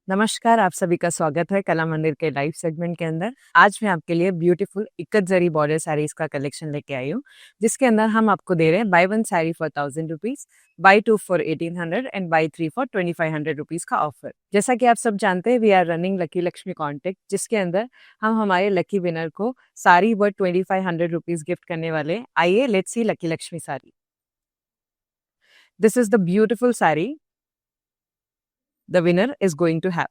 नमस्कार, आप सभी का स्वागत है कला मंदिर के लाइव सेगमेंट के अंदर। आज मैं आपके लिए ब्यूटीफुल इक्कत जरी बॉर्डर साड़ीज का कलेक्शन लेके आई हूँ, जिसके अंदर हम आपको दे रहे हैं buy one sari for 1000 rupees, buy two for 1800 and buy three for 2500 rupees का ऑफर। जैसा कि आप सब जानते हैं, we are running lucky Lakshmi contest, जिसके अंदर हम हमारे लकी विनर को साड़ी वर्थ 2500 रुपीज गिफ्ट करने वाले हैं। आइए let's see lucky Lakshmi sari. This is the beautiful sari the winner is going to have.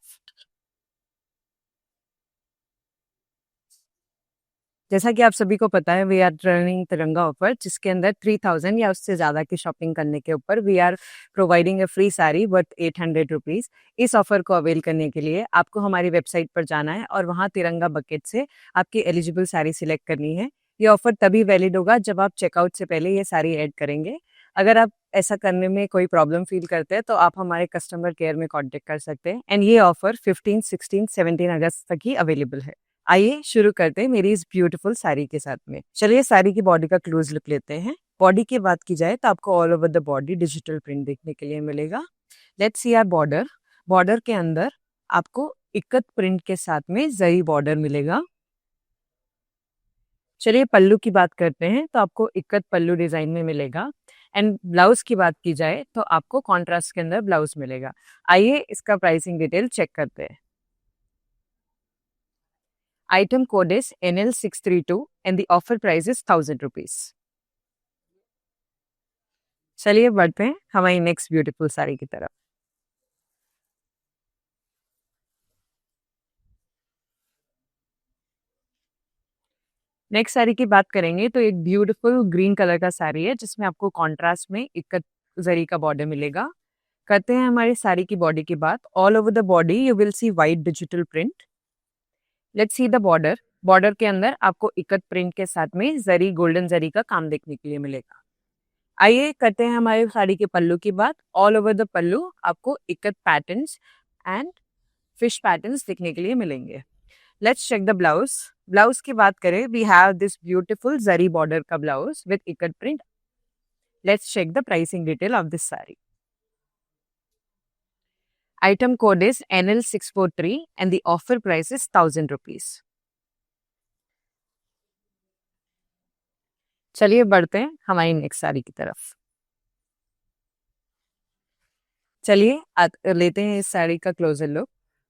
जैसा कि आप सभी को पता है, we are running Tiranga offer, जिसके अंदर 3000 या उससे ज़्यादा की शॉपिंग करने के ऊपर we are providing a free sari worth 800 rupees. इस ऑफर को अवेल करने के लिए आपको हमारी वेबसाइट पर जाना है और वहाँ तिरंगा बकेट से आपकी एलिजिबल साड़ी सिलेक्ट करनी है। ये ऑफर तभी वैलिड होगा जब आप चेकआउट से पहले ये साड़ी ऐड करेंगे। अगर आप ऐसा करने में कोई प्रॉब्लम फील करते हैं तो आप हमारे कस्टमर केयर में कॉन्टेक्ट कर सकते हैं। एंड ये ऑफर 15, 16, 17 अगस्त तक ही अवेलेबल है। आइए शुरू करते हैं मेरी इस ब्यूटीफुल साड़ी के साथ में। चलिए साड़ी की बॉडी का क्लोज लुक लेते हैं। बॉडी की बात की जाए तो आपको all over the body digital print देखने के लिए मिलेगा। Let's see our border. Border के अंदर आपको इक्कत प्रिंट के साथ में जरी बॉर्डर मिलेगा। चलिए पल्लू की बात करते हैं तो आपको इक्कत पल्लू डिजाइन में मिलेगा। एंड ब्लाउज की बात की जाए तो आपको कॉन्ट्रास्ट के अंदर ब्लाउज मिलेगा। आइए इसका प्राइसिंग डिटेल चेक करते हैं। Item code is NL632 and the offer price is 1000 rupees. चलिए बढ़ते हैं हमारी नेक्स्ट ब्यूटीफुल साड़ी की तरफ। नेक्स्ट साड़ी की बात करेंगे तो एक ब्यूटीफुल ग्रीन कलर का साड़ी है, जिसमें आपको कॉन्ट्रास्ट में इक्कत जरी का बॉर्डर मिलेगा। करते हैं हमारी साड़ी की बॉडी की बात। All over the body you will see white digital print. Let's see the border. Border के अंदर आपको इक्कत प्रिंट के साथ में जरी गोल्डन जरी का काम देखने के लिए मिलेगा। आइए करते हैं हमारी साड़ी के पल्लू की बात। ऑल ओवर द पल्लू आपको ikat patterns and fish patterns दिखने के लिए मिलेंगे। Let's check the blouse. Blouse की बात करें, we have this beautiful zari border का blouse with ikat print. Let's check the pricing detail of this sari. Item code is NL643 and the offer price is 1000 rupees. चलिए बढ़ते हैं हमारी नेक्स्ट साड़ी की तरफ। चलिए लेते हैं इस साड़ी का क्लोजर लुक।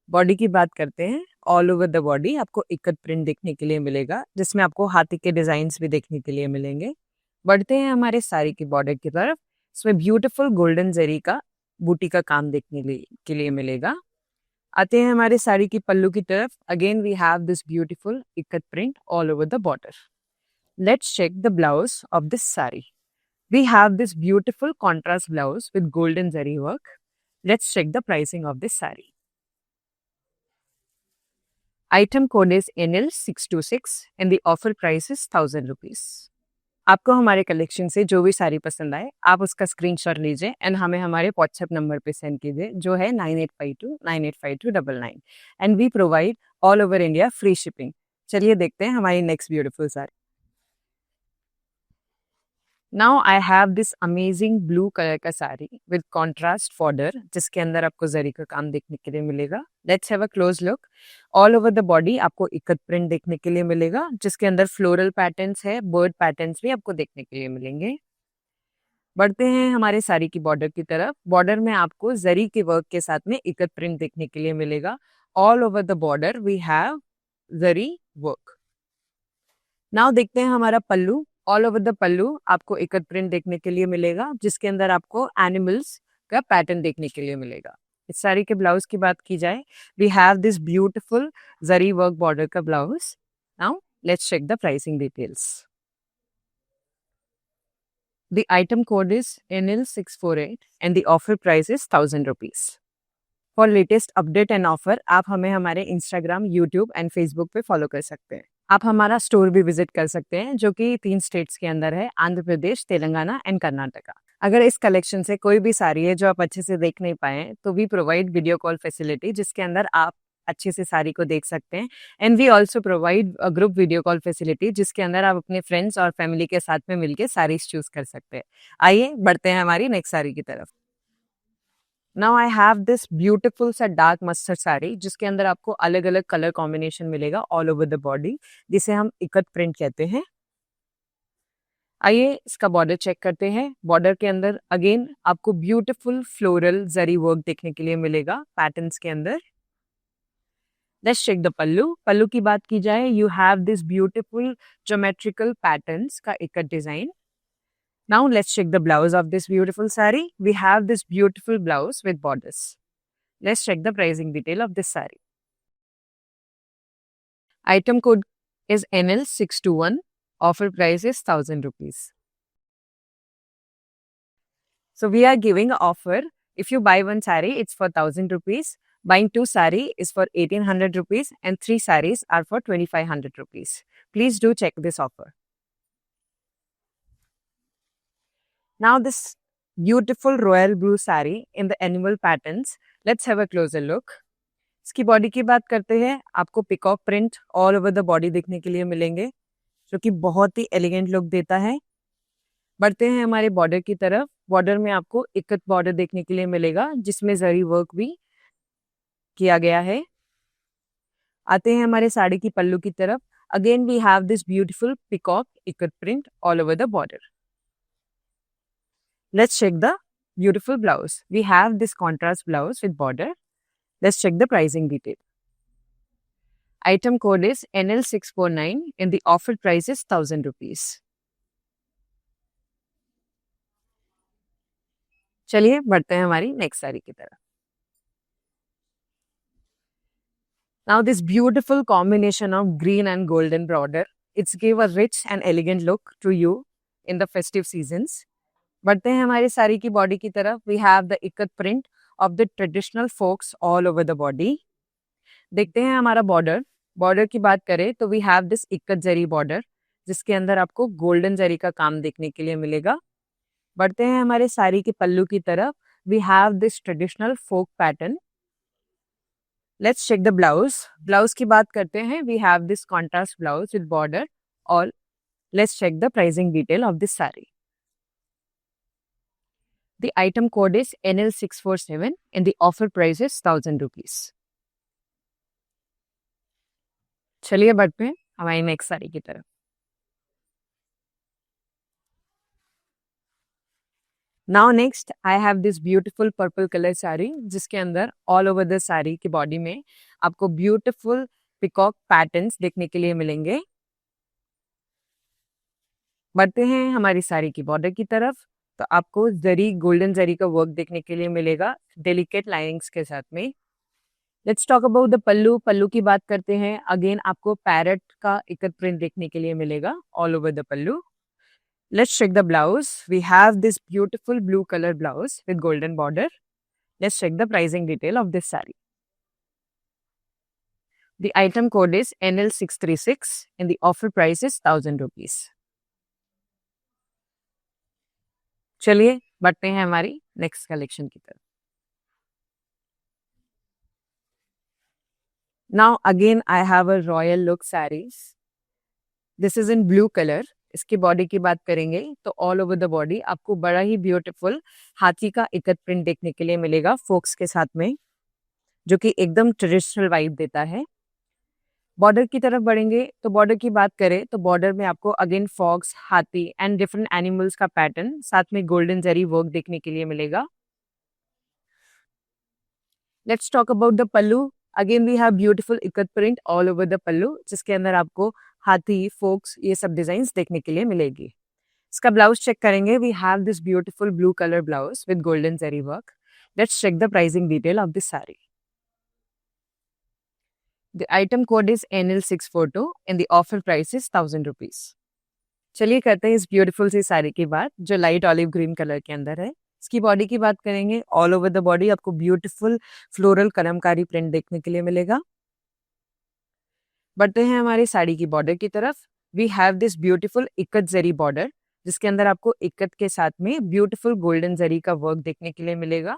बॉडी की बात करते हैं। ऑल ओवर द बॉडी आपको इक्कत प्रिंट देखने के लिए मिलेगा, जिसमें आपको हाथी के डिजाइन्स भी देखने के लिए मिलेंगे। बढ़ते हैं हमारे साड़ी की बॉर्डर की तरफ। इसमें ब्यूटीफुल गोल्डन जरी का बूटी का काम देखने के लिए मिलेगा। आते हैं हमारे साड़ी की पल्लू की तरफ। Again we have this beautiful ikat print all over the border. Let's check the blouse of this sari. We have this beautiful contrast blouse with golden zari work. Let's check the pricing of this saree. Item code is NL626 and the offer price is 1000 rupees. आपको हमारे collection से जो भी साड़ी पसंद आए, आप उसका screenshot लीजिए एंड हमें हमारे व्हाट्सएप नंबर पे सेंड कीजिए, जो है 9852985299 and we provide all over India free shipping. चलिए देखते हैं हमारी next beautiful sari. Now I have this amazing blue colour का साड़ी विद कॉन्ट्रास्ट बॉर्डर, जिसके अंदर आपको जरी का काम देखने के लिए मिलेगा। Let's have a close look. All over the body आपको इक्कत प्रिंट देखने के लिए मिलेगा, जिसके अंदर फ्लोरल पैटर्न्स है, बर्ड पैटर्न्स भी आपको देखने के लिए मिलेंगे। बढ़ते हैं हमारे साड़ी की बॉर्डर की तरफ। बॉर्डर में आपको जरी के वर्क के साथ में इक्कत प्रिंट देखने के लिए मिलेगा। All over the border we have zari work. Now देखते हैं हमारा pallu. All over the pallu आपको इक्कत प्रिंट देखने के लिए मिलेगा, जिसके अंदर आपको एनिमल्स का पैटर्न देखने के लिए मिलेगा। इस साड़ी के ब्लाउज की बात की जाए, we have this beautiful zari work border का blouse. Now let's check the pricing details. The item code is NL648 and the offer price is 1000 rupees. For latest update and offer आप हमें हमारे इंस्टाग्राम, यूट्यूब एंड फेसबुक पे follow कर सकते हैं। आप हमारा स्टोर भी विजिट कर सकते हैं, जो कि 3 स्टेट्स के अंदर है, आंध्र प्रदेश, तेलंगाना एंड कर्नाटका। अगर इस कलेक्शन से कोई भी साड़ी है जो आप अच्छे से देख नहीं पाए, तो we provide video call facility, जिसके अंदर आप अच्छे से साड़ी को देख सकते हैं। And we also provide group video call facility, जिसके अंदर आप अपने फ्रेंड्स और फैमिली के साथ में मिलकर साड़ीज चूज कर सकते हैं। आइए बढ़ते हैं हमारी नेक्स्ट साड़ी की तरफ। Now I have this beautiful सा डार्क मस्टर्ड साड़ी जिसके अंदर आपको अलग अलग कलर कॉम्बिनेशन मिलेगा ऑल ओवर द बॉडी, जिसे हम इकत प्रिंट कहते हैं। आइए इसका बॉर्डर चेक करते हैं। बॉर्डर के अंदर अगेन आपको ब्यूटीफुल फ्लोरल जरी वर्क देखने के लिए मिलेगा पैटर्न्स के अंदर। Let's check the pallu. Pallu की बात की जाए, you have this beautiful geometrical patterns का ikat design. Now let's check the blouse of this beautiful saree. We have this beautiful blouse with borders. Let's check the pricing detail of this saree. Item code is NL621. Offer price is 1000 rupees. So we are giving an offer. If you buy one saree, it's for 1000 rupees. Buying two saree is for 1800 rupees and three sarees are for 2500 rupees. Please do check this offer. Now this beautiful royal blue saree in the animal patterns. Let's have a closer look. इसकी body की बात करते हैं, आपको peacock print all over the body देखने के लिए मिलेंगे जो कि बहुत ही एलिगेंट लुक देता है। बढ़ते हैं हमारे बॉर्डर की तरफ। बॉर्डर में आपको इकत बॉर्डर देखने के लिए मिलेगा जिसमें जरी वर्क भी किया गया है। आते हैं हमारे साड़ी की पल्लू की तरफ। Again we have this beautiful peacock ikat print all over the border. Let's check the beautiful blouse. We have this contrast blouse with border. Let's check the pricing detail. Item code is NL649 and the offer price is 1000 rupees. चलिए बढ़ते हैं हमारी next sari की तरफ। Now this beautiful combination of green and golden border, it's give a rich and elegant look to you in the festive seasons. बढ़ते हैं हमारी साड़ी की बॉडी की तरफ। We have the ikat print of the traditional folks all over the body. देखते हैं हमारा border. Border की बात करें तो we have this ikat zari border जिसके अंदर आपको गोल्डन जरी का काम देखने के लिए मिलेगा। बढ़ते हैं हमारे साड़ी के पल्लू की तरफ। We have this traditional folk pattern. Let's check the blouse. Blouse की बात करते हैं, we have this contrast blouse with border और let's check the pricing detail of this sari. The item code is NL647 and the offer price is 1000 rupees. चलिए बढ़ते हैं हमारी next sari की तरफ। Now next I have this beautiful purple color sari जिसके अंदर all over the sari की बॉडी में आपको beautiful peacock patterns देखने के लिए मिलेंगे। बढ़ते हैं हमारी साड़ी की बॉर्डर की तरफ तो आपको जरी गोल्डन जरी का वर्क देखने के लिए मिलेगा डेलिकेट लाइनिंग्स के साथ में। Let's talk about the pallu. Pallu की बात करते हैं, अगेन आपको पैरेट का इकत प्रिंट देखने के लिए मिलेगा all over the pallu. Let's check the blouse. We have this beautiful blue colour blouse with golden border. Let's check the pricing detail of this sari. The item code is NL636 and the offer price is 1000 rupees. चलिए बढ़ते हैं हमारी next collection की तरफ। Now again I have a royal look saris. This is in blue colour. इसकी body की बात करेंगे तो ऑल ओवर द बॉडी आपको बड़ा ही ब्यूटीफुल हाथी का इकत प्रिंट देखने के लिए मिलेगा फोक्स के साथ में, जो कि एकदम ट्रेडिशनल वाइब देता है। बॉर्डर की तरफ बढ़ेंगे तो बॉर्डर की बात करें तो बॉर्डर में आपको अगेन फॉक्स, हाथी एंड डिफरेंट एनिमल्स का पैटर्न साथ में गोल्डन जरी वर्क देखने के लिए मिलेगा। Let's talk about the pallu. Again we have beautiful ikat print all over the pallu जिसके अंदर आपको हाथी, फोक्स ये सब डिजाइन देखने के लिए मिलेगी। इसका ब्लाउज चेक करेंगे। We have this beautiful blue colour blouse with golden zari work. Let's check the pricing detail of this sari. The item code is NL642 and the offer price is 1000 rupees. चलिए करते हैं इस ब्यूटीफुल सी साड़ी की बात जो light olive green colour के अंदर है। इसकी बॉडी की बात करेंगे, ऑल ओवर द बॉडी आपको ब्यूटीफुल फ्लोरल कलमकारी प्रिंट देखने के लिए मिलेगा। बढ़ते हैं हमारी साड़ी की बॉर्डर की तरफ। We have this beautiful ikat zari border जिसके अंदर आपको इकत के साथ में ब्यूटीफुल गोल्डन जरी का वर्क देखने के लिए मिलेगा।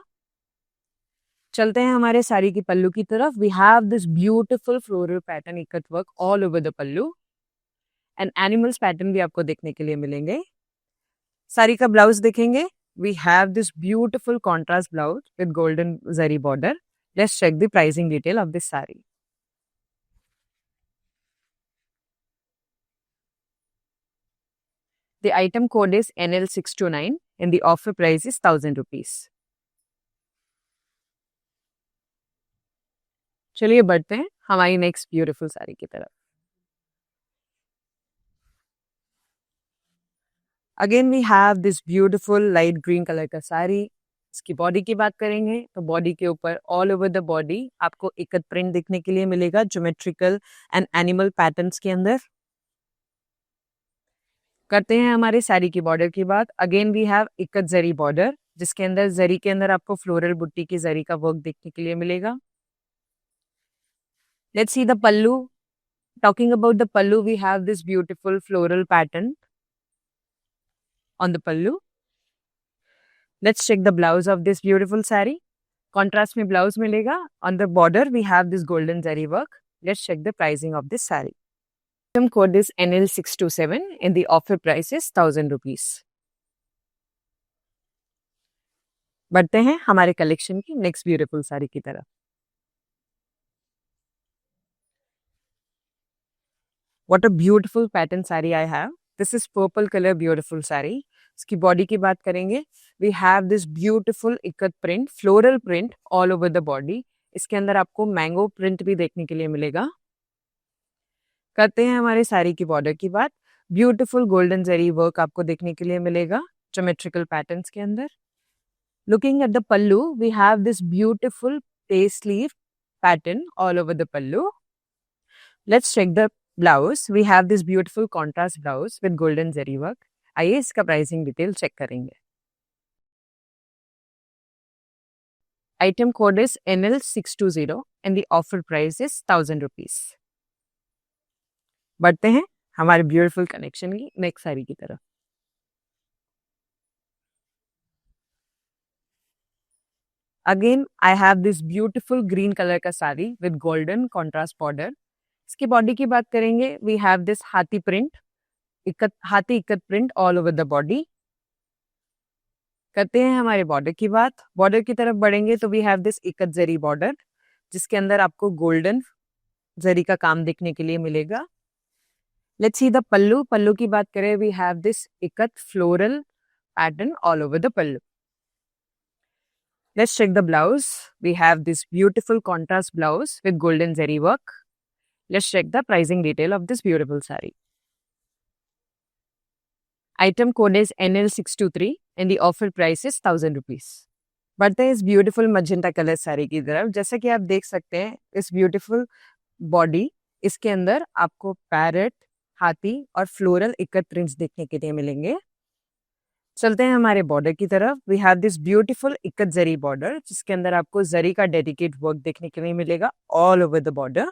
चलते हैं हमारे साड़ी की पल्लू की तरफ। We have this beautiful floral pattern ikat work all over the pallu and animals pattern भी आपको देखने के लिए मिलेंगे। साड़ी का ब्लाउज देखेंगे we have this beautiful contrast blouse with golden zari border. Let's check the pricing detail of this saree. The item code is NL629 and the offer price is 1000 rupees. चलिए बढ़ते हैं हमारी नेक्स्ट ब्यूटीफुल साड़ी की तरफ. Again we have this beautiful light green colour का साड़ी. इसकी body की बात करेंगे तो बॉडी के ऊपर ऑल ओवर द बॉडी आपको इकत प्रिंट देखने के लिए मिलेगा ज्योमेट्रिकल एंड एनिमल पैटर्न्स के अंदर. करते हैं हमारे साड़ी की बॉर्डर की बात. Again we have ikat zari border जिसके अंदर जरी के अंदर आपको फ्लोरल बुट्टी की जरी का वर्क देखने के लिए मिलेगा. Let's see the pallu. Talking about the pallu, we have this beautiful floral pattern on the pallu. Let's check the blouse of this beautiful saree. Contrast में blouse मिलेगा. On the border, we have this golden zari work. Let's check the pricing of this saree. Item code is NL627 and the offer price is 1000 rupees. बढ़ते हैं हमारे collection की next beautiful sari की तरफ. What a beautiful pattern saree I have. This is purple color beautiful saree. इसकी body की बात करेंगे. We have this beautiful ikat print, floral print all over the body. इसके अंदर आपको मैंगो प्रिंट भी देखने के लिए मिलेगा. करते हैं हमारे साड़ी की बॉर्डर की बात. ब्यूटीफुल गोल्डन जरी वर्क आपको देखने के लिए मिलेगा ज्योमेट्रिकल पैटर्न्स के अंदर. Looking at the pallu, we have this beautiful paste sleeve pattern all over the pallu. Let's check the blouse. We have this beautiful contrast blouse with golden zari work. आइए इसका pricing detail check करेंगे. Item code is NL620 and the offer price is 1000 rupees. बढ़ते हैं हमारे beautiful collection की next sari की तरफ. Again, I have this beautiful green color का sari with golden contrast border. इसकी बॉडी की बात करेंगे. वी हैव दिस हाथी प्रिंट, हाथी ikat print all over the body. करते हैं हमारे बॉर्डर की बात. बॉर्डर की तरफ बढ़ेंगे तो we have this ikat zari border जिसके अंदर आपको गोल्डन जरी का काम देखने के लिए मिलेगा. Let's see the pallu. Pallu की बात करें we have this ikat floral pattern all over the pallu. Let's check the blouse. We have this beautiful contrast blouse with golden zari work. Let's check the pricing detail of this beautiful saree. Item code is NL623 and the offer price is 1000 rupees. बढ़ते हैं इस beautiful magenta colour sari की तरफ. जैसा कि आप देख सकते हैं इस ब्यूटीफुल बॉडी इसके अंदर आपको पैरेट, हाथी और फ्लोरल इकत प्रिंट्स देखने के लिए मिलेंगे. चलते हैं हमारे बॉर्डर की तरफ. We have this beautiful ikat zari border जिसके अंदर आपको जरी का डेडिकेट वर्क देखने के लिए मिलेगा all over the border.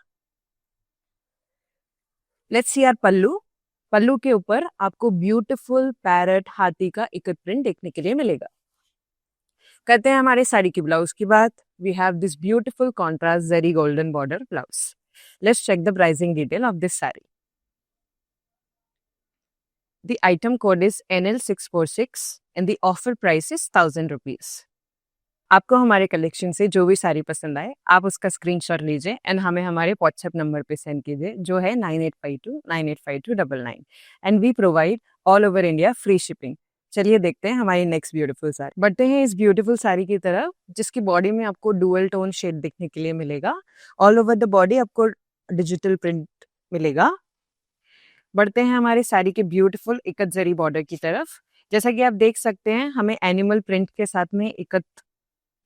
Let's see our pallu. Pallu के ऊपर आपको ब्यूटीफुल पैरेट हाथी का इकत प्रिंट देखने के लिए मिलेगा. करते हैं हमारे साड़ी की ब्लाउज की बात. We have this beautiful contrast zari golden border blouse. Let's check the pricing detail of this sari. The item code is NL646 and the offer price is 1000 rupees. आपको हमारे कलेक्शन से जो भी साड़ी पसंद आए आप उसका स्क्रीनशॉट लीजिए एंड हमें हमारे व्हाट्सएप नंबर पे सेंड कीजिए जो है 9852985299 and we provide all over India free shipping. चलिए देखते हैं हमारी नेक्स्ट ब्यूटीफुल साड़ी. बढ़ते हैं इस ब्यूटीफुल साड़ी की तरफ जिसकी बॉडी में आपको डुअल टोन शेड देखने के लिए मिलेगा. ऑल ओवर द बॉडी आपको डिजिटल प्रिंट मिलेगा. बढ़ते हैं हमारे साड़ी के ब्यूटीफुल इकत जरी बॉर्डर की तरफ. जैसा कि आप देख सकते हैं हमें एनिमल प्रिंट के साथ में इकत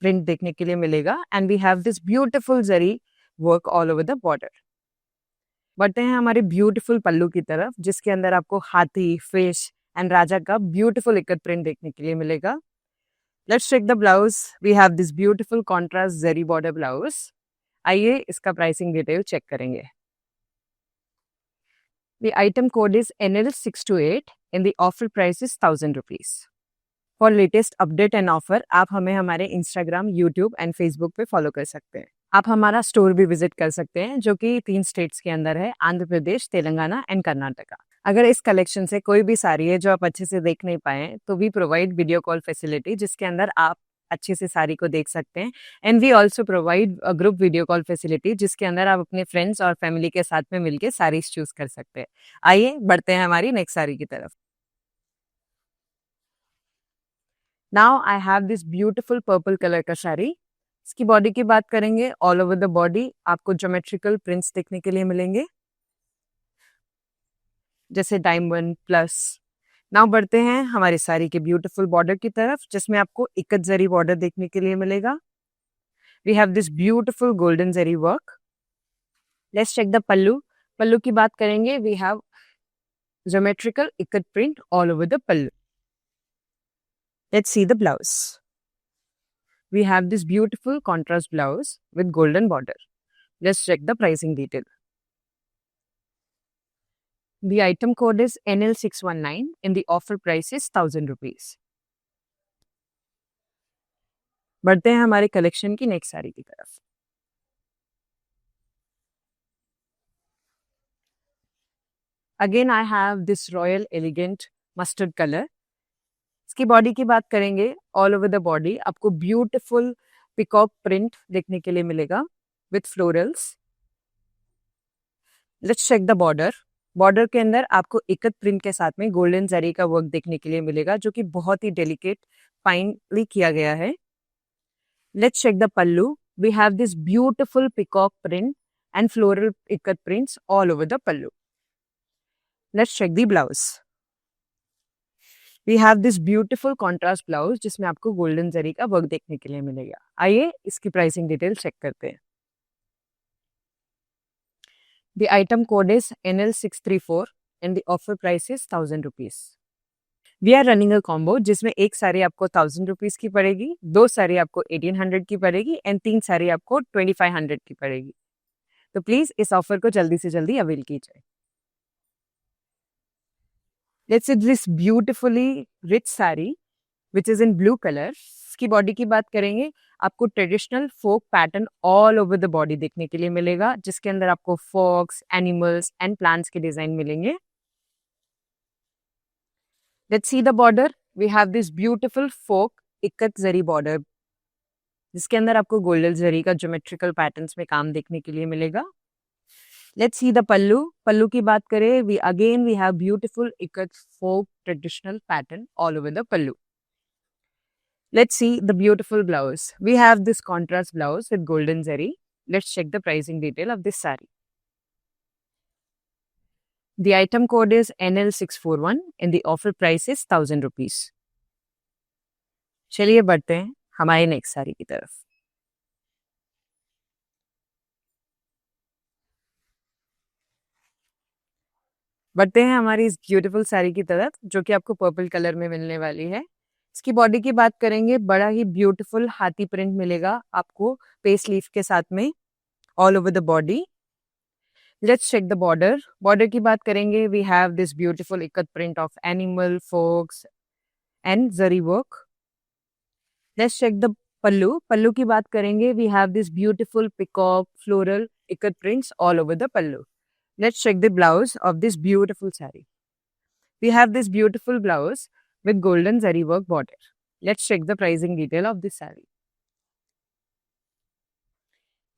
प्रिंट देखने के लिए मिलेगा and we have this beautiful zari work all over the border. बढ़ते हैं हमारे ब्यूटीफुल पल्लू की तरफ जिसके अंदर आपको हाथी, फिश एंड राजा का ब्यूटीफुल इकत प्रिंट देखने के लिए मिलेगा. Let's check the blouse. We have this beautiful contrast zari border blouse. आइए इसका प्राइसिंग डिटेल चेक करेंगे. The item code is NL628 and the offer price is 1000 rupees. For latest update and offer, आप हमें हमारे इंस्टाग्राम, यूट्यूब एंड फेसबुक पे follow कर सकते हैं. आप हमारा स्टोर भी विजिट कर सकते हैं जो कि 3 स्टेट्स के अंदर है, आंध्र प्रदेश, तेलंगाना एंड कर्नाटका. अगर इस कलेक्शन से कोई भी साड़ी है जो आप अच्छे से देख नहीं पाए तो we provide video call facility, जिसके अंदर आप अच्छे से साड़ी को देख सकते हैं। And we also provide group video call facility, जिसके अंदर आप अपने फ्रेंड्स और फैमिली के साथ में मिलकर साड़ीज चूज कर सकते हैं। आइए बढ़ते हैं हमारी नेक्स्ट साड़ी की तरफ। Now I have this beautiful purple colour का साड़ी। इसकी बॉडी की बात करेंगे, ऑल ओवर द बॉडी आपको ज्योमेट्रिकल प्रिंट्स देखने के लिए मिलेंगे, जैसे डायमंड प्लस। नाउ बढ़ते हैं हमारी साड़ी के ब्यूटीफुल बॉर्डर की तरफ, जिसमें आपको इकत जरी बॉर्डर देखने के लिए मिलेगा। We have this beautiful golden zari work. Let's check the pallu. Pallu की बात करेंगे, we have geometrical ikat print all over the pallu. Let's see the blouse. We have this beautiful contrast blouse with golden border. Let's check the pricing detail. The item code is NL619 and the offer price is 1000 rupees. बढ़ते हैं हमारे collection की next sari की तरफ। Again I have this royal elegant mustard color. इसकी body की बात करेंगे, ऑल ओवर द बॉडी आपको ब्यूटीफुल पिकॉक प्रिंट देखने के लिए मिलेगा with florals. Let's check the border. Border के अंदर आपको इकत प्रिंट के साथ में गोल्डन जरी का वर्क देखने के लिए मिलेगा, जो कि बहुत ही डेलिकेट फाइनली किया गया है। Let's check the pallu. We have this beautiful peacock print and floral ikat prints all over the pallu. Let's check the blouse. We have this beautiful contrast blouse, जिसमें आपको गोल्डन जरी का वर्क देखने के लिए मिलेगा। आइए इसकी प्राइसिंग डिटेल चेक करते हैं। The item code is NL634 and the offer price is 1000 rupees. We are running a combo जिसमें एक साड़ी आपको 1000 रुपीज की पड़ेगी, दो साड़ी आपको 1800 की पड़ेगी एंड तीन साड़ी आपको 2500 की पड़ेगी। तो प्लीज इस ऑफर को जल्दी से जल्दी अवेल कीजिए। Let's see this beautifully rich saree which is in blue color. इसकी बॉडी की बात करेंगे, आपको traditional folk pattern all over the body देखने के लिए मिलेगा, जिसके अंदर आपको फॉक्स, एनिमल्स एंड प्लांट्स के डिजाइन मिलेंगे। Let's see the border. We have this beautiful folk ikat zari border, जिसके अंदर आपको गोल्डन जरी का ज्योमेट्रिकल पैटर्न्स में काम देखने के लिए मिलेगा। Let's see the pallu. Pallu की बात करें, we have beautiful ikat folk traditional pattern all over the pallu. Let's see the beautiful blouse. We have this contrast blouse with golden zari. Let's check the pricing detail of this saree. The item code is NL641 and the offer price is 1000 rupees. चलिए बढ़ते हैं हमारी next sari की तरफ। बढ़ते हैं हमारी इस ब्यूटीफुल साड़ी की तरफ, जो कि आपको पर्पल कलर में मिलने वाली है। इसकी बॉडी की बात करेंगे, बड़ा ही ब्यूटीफुल हाथी प्रिंट मिलेगा आपको पेस लीफ के साथ में all over the body. Let's check the border. Border की बात करेंगे, we have this beautiful ikat print of animal, fox and zari work. Let's check the pallu. Pallu की बात करेंगे, we have this beautiful peacock floral ikat prints all over the pallu. Let's check the blouse of this beautiful saree. We have this beautiful blouse with golden zari work border. Let's check the pricing detail of this saree.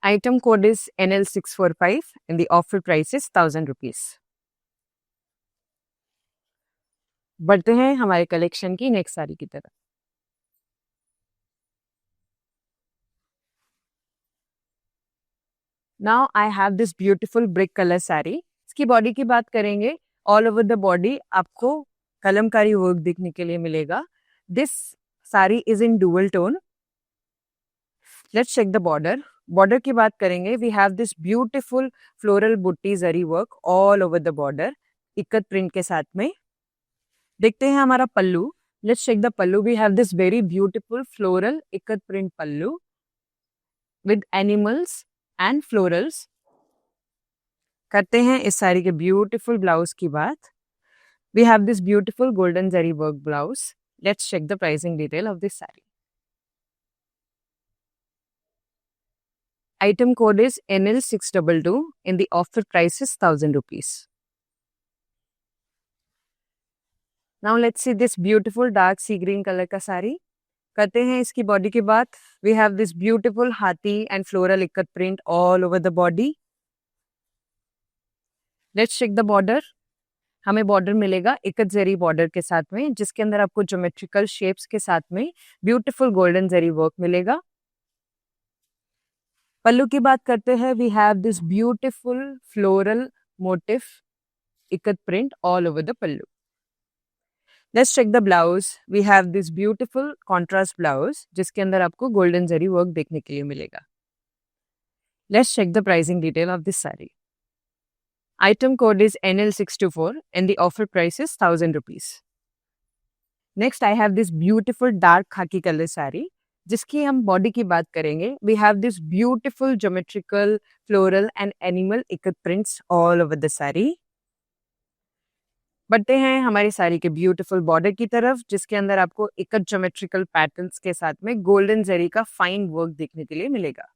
Item code is NL645 and the offer price is 1000 rupees. बढ़ते हैं हमारे collection की next sari की तरफ। Now I have this beautiful brick color saree. इसकी body की बात करेंगे, ऑल ओवर द बॉडी आपको कलमकारी वर्क देखने के लिए मिलेगा। This sari is in dual tone. Let's check the border. Border की बात करेंगे, we have this beautiful floral butti zari work all over the border ikat print के साथ में। देखते हैं हमारा pallu. Let's check the pallu. We have this very beautiful floral ikat print pallu with animals and florals. करते हैं इस साड़ी के ब्यूटीफुल ब्लाउज की बात। We have this beautiful golden zari work blouse. Let's check the pricing detail of this sari. Item code is NL622 and the offer price is 1000 rupees. Now let's see this beautiful dark sea green colour का साड़ी। करते हैं इसकी body की बात। We have this beautiful hathi and floral ikat print all over the body. Let's check the border. हमें border मिलेगा ikat zari border के साथ में, जिसके अंदर आपको ज्योमेट्रिकल शेप्स के साथ में ब्यूटीफुल गोल्डन जरी वर्क मिलेगा। पल्लू की बात करते हैं। We have this beautiful floral motif ikat print all over the pallu. Let's check the blouse. We have this beautiful contrast blouse, जिसके अंदर आपको गोल्डन जरी वर्क देखने के लिए मिलेगा। Let's check the pricing detail of this sari. Item code is NL624 and the offer price is 1000 rupees. Next I have this beautiful dark khaki color saree, जिसकी हम body की बात करेंगे। We have this beautiful geometrical floral and animal ikat prints all over the saree. बढ़ते हैं हमारी साड़ी के beautiful border की तरफ, जिसके अंदर आपको इकत ज्योमेट्रिकल पैटर्न्स के साथ में गोल्डन जरी का फाइन वर्क देखने के लिए मिलेगा।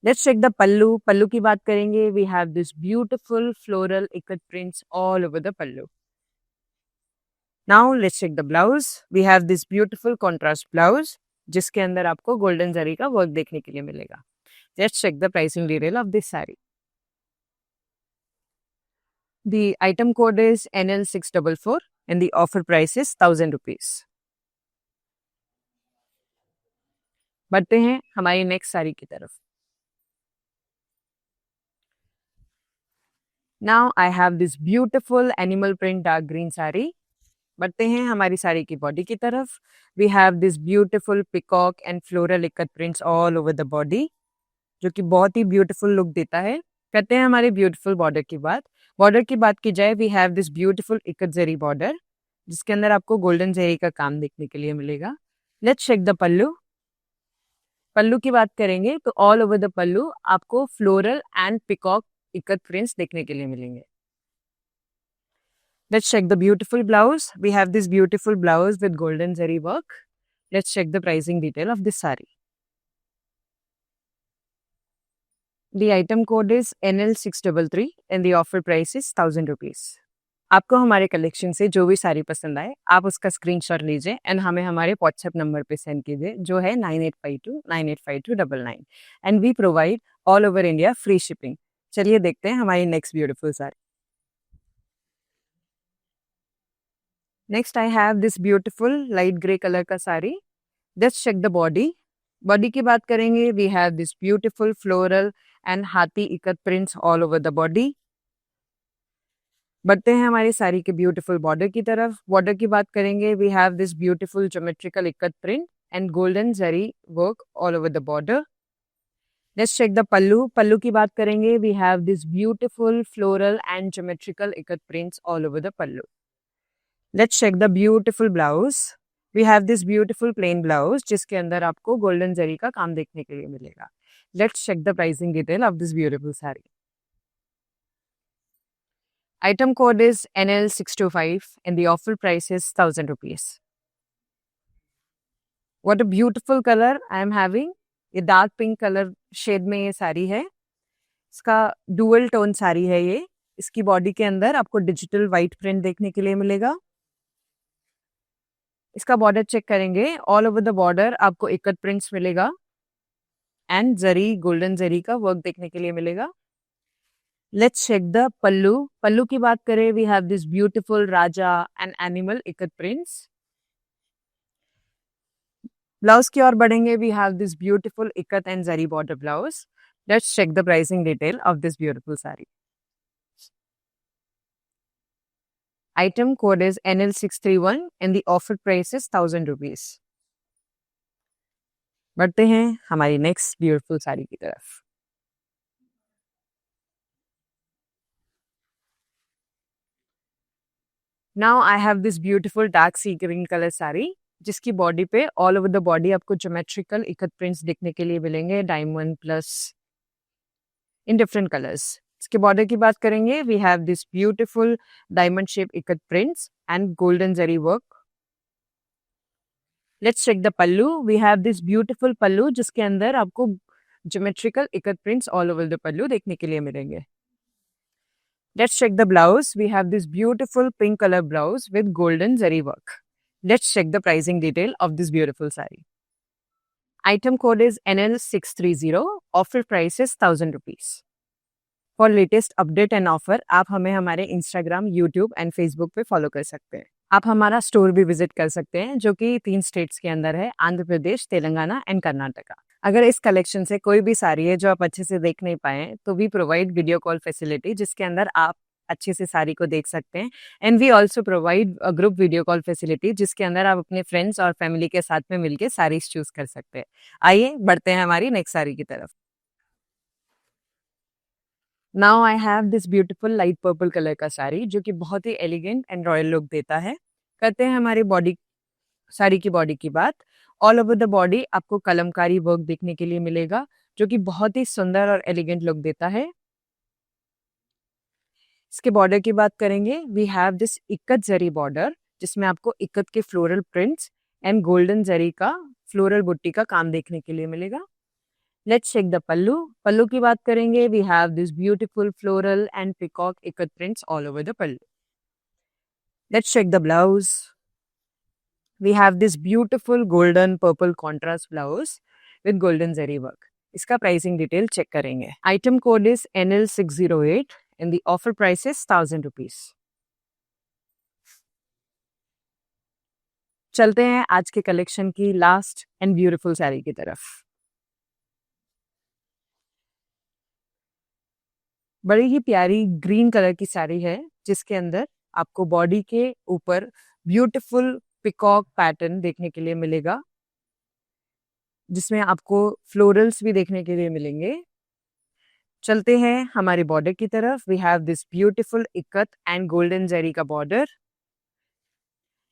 Let's check the pallu. Pallu की बात करेंगे। We have this beautiful floral ikat prints all over the pallu. Now let's check the blouse. We have this beautiful contrast blouse, जिसके अंदर आपको गोल्डन जरी का वर्क देखने के लिए मिलेगा। Let's check the pricing detail of this sari. The item code is NL644 and the offer price is 1000 rupees. बढ़ते हैं हमारी नेक्स्ट साड़ी की तरफ। Now I have this beautiful animal print dark green saree. बढ़ते हैं हमारी साड़ी की बॉडी की तरफ। We have this beautiful peacock and floral ikat prints all over the body, जो कि बहुत ही ब्यूटीफुल लुक देता है। करते हैं हमारे ब्यूटीफुल बॉर्डर की बात। बॉर्डर की बात की जाए, we have this beautiful ikat zari border, जिसके अंदर आपको गोल्डन जरी का काम देखने के लिए मिलेगा। Let's check the pallu. Pallu की बात करेंगे तो ऑल ओवर द पल्लू आपको floral and peacock ikat prints देखने के लिए मिलेंगे। Let's check the beautiful blouse. We have this beautiful blouse with golden zari work. Let's check the pricing detail of this sari. The item code is NL633 and the offer price is 1000 rupees. आपको हमारे collection से जो भी साड़ी पसंद आए, आप उसका screenshot लीजिए एंड हमें हमारे व्हाट्सएप नंबर पे सेंड कीजिए, जो है 9852985299 and we provide all over India free shipping. चलिए देखते हैं हमारी next beautiful sari. Next I have this beautiful light grey colour का sari. Let's check the body. Body की बात करेंगे। We have this beautiful floral and हाथी ikat prints all over the body. बढ़ते हैं हमारी साड़ी के ब्यूटीफुल बॉर्डर की तरफ। बॉर्डर की बात करेंगे। We have this beautiful geometrical ikat print and golden zari work all over the border. Let's check the pallu. Pallu की बात करेंगे। We have this beautiful floral and geometrical ikat prints all over the pallu. Let's check the beautiful blouse. We have this beautiful plain blouse, जिसके अंदर आपको golden zari का काम देखने के लिए मिलेगा। Let's check the pricing detail of this beautiful sari. Item code is NL625 and the offer price is 1000 rupees. What a beautiful color I am having. ये डार्क पिंक कलर शेड में ये साड़ी है। इसका डुअल टोन साड़ी है ये। इसकी body के अंदर आपको डिजिटल वाइट प्रिंट देखने के लिए मिलेगा। इसका बॉर्डर चेक करेंगे। ऑल ओवर द बॉर्डर आपको इकत प्रिंट्स मिलेगा एंड जरी गोल्डन जरी का वर्क देखने के लिए मिलेगा। Let's check the pallu. Pallu की बात करें। We have this beautiful raja and animal ikat prints. Blouse की ओर बढ़ेंगे। We have this beautiful ikat and zari border blouse. Let's check the pricing detail of this beautiful sari. Item code is NL631 and the offer price is 1000 rupees. बढ़ते हैं हमारी next beautiful sari की तरफ। Now I have this beautiful dark sea green colour sari, जिसकी body पे all over the body आपको geometrical ikat prints देखने के लिए मिलेंगे, diamond plus in different colours. इसके बॉर्डर की बात करेंगे। We have this beautiful diamond shape ikat prints and golden zari work. Let's check the pallu. We have this beautiful pallu, जिसके अंदर आपको geometrical ikat prints all over the पल्लू देखने के लिए मिलेंगे। Let's check the blouse. We have this beautiful pink color blouse with golden zari work. Let's check the pricing detail of this beautiful saree. Item code is NL630. Offer price is 1000 rupees. For latest update and offer आप हमें हमारे Instagram, YouTube and Facebook पे follow कर सकते हैं। आप हमारा store भी विजिट कर सकते हैं जो कि 3 स्टेट्स के अंदर है, आंध्र प्रदेश, तेलंगाना एंड कर्नाटका। अगर इस कलेक्शन से कोई भी साड़ी है जो आप अच्छे से देख नहीं पाए तो we provide video call facility जिसके अंदर आप अच्छे से साड़ी को देख सकते हैं। And we also provide group video call facility जिसके अंदर आप अपने फ्रेंड्स और फैमिली के साथ में मिलकर साड़ीज चूज कर सकते हैं। आइए बढ़ते हैं हमारी नेक्स्ट साड़ी की तरफ। Now I have this beautiful light purple colour का साड़ी जो कि बहुत ही एलिगेंट एंड रॉयल लुक देता है। करते हैं हमारी बॉडी साड़ी की बॉडी की बात। ऑल ओवर द बॉडी आपको कलमकारी वर्क देखने के लिए मिलेगा जो कि बहुत ही सुंदर और एलिगेंट लुक देता है। इसके बॉर्डर की बात करेंगे, we have this ikat zari border जिसमें आपको इक्कत के floral prints and golden zari का फ्लोरल बुट्टी का काम देखने के लिए मिलेगा। Let's check the pallu. Pallu की बात करेंगे, we have this beautiful floral and peacock ikat prints all over the pallu. Let's check the blouse. We have this beautiful golden purple contrast blouse with golden zari work. इसका प्राइसिंग डिटेल चेक करेंगे। Item code is NL608 and the offer price is 1000 rupees. चलते हैं आज के collection की last and beautiful sari की तरफ। बड़ी ही प्यारी ग्रीन कलर की साड़ी है जिसके अंदर आपको बॉडी के ऊपर ब्यूटीफुल पिकॉक पैटर्न देखने के लिए मिलेगा जिसमें आपको फ्लोरल्स भी देखने के लिए मिलेंगे। चलते हैं हमारे बॉर्डर की तरफ। We have this beautiful ikat and golden zari का border.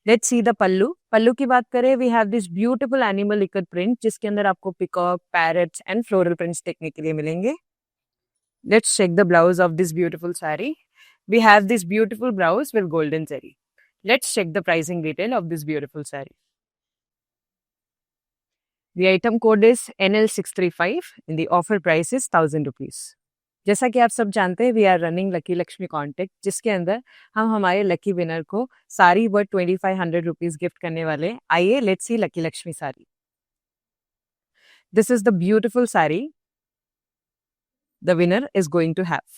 Let's see the pallu. Pallu की बात करें, we have this beautiful animal ikat print जिसके अंदर आपको peacock, parrots and floral prints देखने के लिए मिलेंगे। Let's check the blouse of this beautiful saree. We have this beautiful blouse with golden zari. Let's check the pricing detail of this beautiful saree. The item code is NL635 and the offer price is 1000 rupees. जैसा कि आप सब जानते हैं, we are running lucky Lakshmi contest जिसके अंदर हम हमारे लकी विनर को साड़ी वर्थ 2500 रुपीज गिफ्ट करने वाले हैं। आइए let's see lucky Lakshmi sari. This is the beautiful sari the winner is going to have.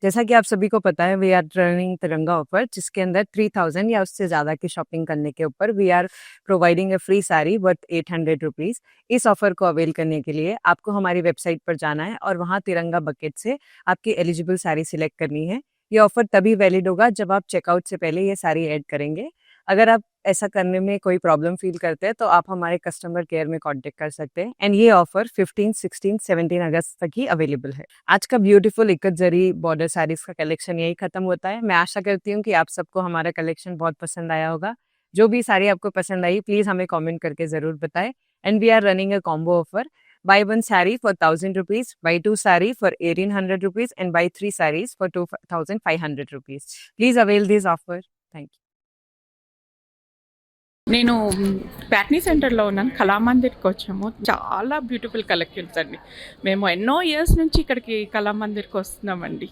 जैसा कि आप सभी को पता है, we are running Tiranga offer जिसके अंदर 3000 या उससे ज़्यादा की शॉपिंग करने के ऊपर we are providing a free sari worth 800 rupees. इस ऑफर को अवेल करने के लिए आपको हमारी वेबसाइट पर जाना है और वहाँ तिरंगा बकेट से आपकी एलिजिबल साड़ी सिलेक्ट करनी है। ये ऑफर तभी वैलिड होगा जब आप चेकआउट से पहले ये साड़ी ऐड करेंगे। अगर आप ऐसा करने में कोई प्रॉब्लम फील करते हैं तो आप हमारे कस्टमर केयर में कांटेक्ट कर सकते हैं। एंड ये ऑफर 15, 16, 17 अगस्त तक ही अवेलेबल है। आज का ब्यूटीफुल इक्कत जरी बॉर्डर साड़ीज का कलेक्शन यही खत्म होता है। मैं आशा करती हूँ कि आप सबको हमारा कलेक्शन बहुत पसंद आया होगा। जो भी साड़ी आपको पसंद आई प्लीज हमें कॉमेंट करके जरूर बताएं। And we are running a combo offer, buy 1 saree for 1000 rupees, buy 2 saree for 1800 rupees and buy 3 sarees for 2500 rupees. Please avail this offer. Thank you. నేను ప్యాట్నీ సెంటర్లో ఉన్నాను. కళామందిర్కి వచ్చాము. చాలా బ్యూటిఫుల్ కలెక్షన్స్ అండి. మేము ఎన్నో ఇయర్స్ నుంచి ఇక్కడికి కళామందిర్కి వస్తున్నామండి.